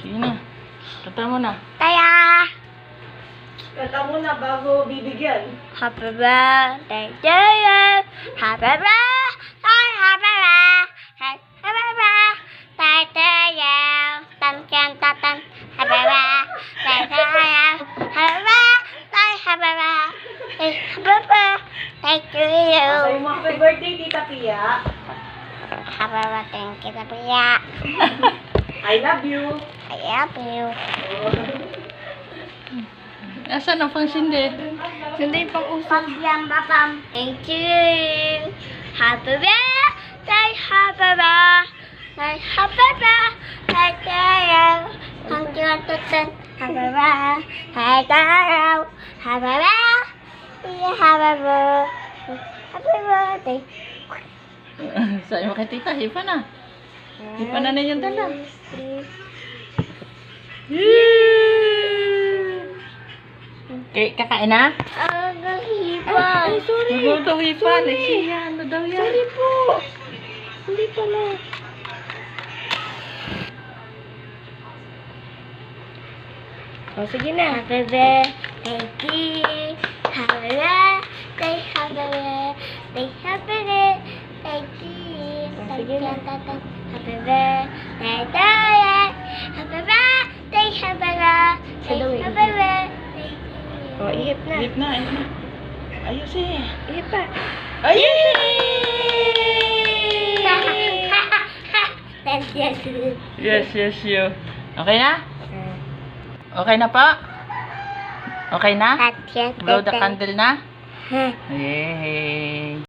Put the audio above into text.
Sige na. Kanta mo na. Taya! Kanta mo na bago bibigyan. Happy birthday to you! Happy birthday! Happy birthday! Happy birthday to you! Tan tan tan tan! Happy birthday to you! Happy birthday! Happy birthday! Happy birthday to you! Sabi mo, happy birthday, Tita Pia. Happy birthday, Tita Pia! I love you. I love you. Asan ang pang sindi? Sindi pang usap. Pagyam papam. Thank you. Happy birthday, happy birthday, happy birthday to you. Thank you, Tutan. Happy birthday to you. Happy birthday, happy birthday, happy birthday. Sabi mo kay tita, hipa na. Hipa na yung tala. Okay, kakain na? Hipa. Ay, sorry. Nagutom hipa. Nagsisiya. Ano daw yan? Sorry po. Hindi pala. Oh, sige na. Happy birthday to you. Happy birthday, happy birthday, happy birthday to you. Sige na. Happy birthday to you. Happy birthday, happy birthday, happy birthday to you. Oh, ihip na. Ihip na, ihip na. Ayos eh. Ihip pa. Ayun! Yes, yes, you. Okay na? Okay na po? Okay na? Blow the candle na? Yay!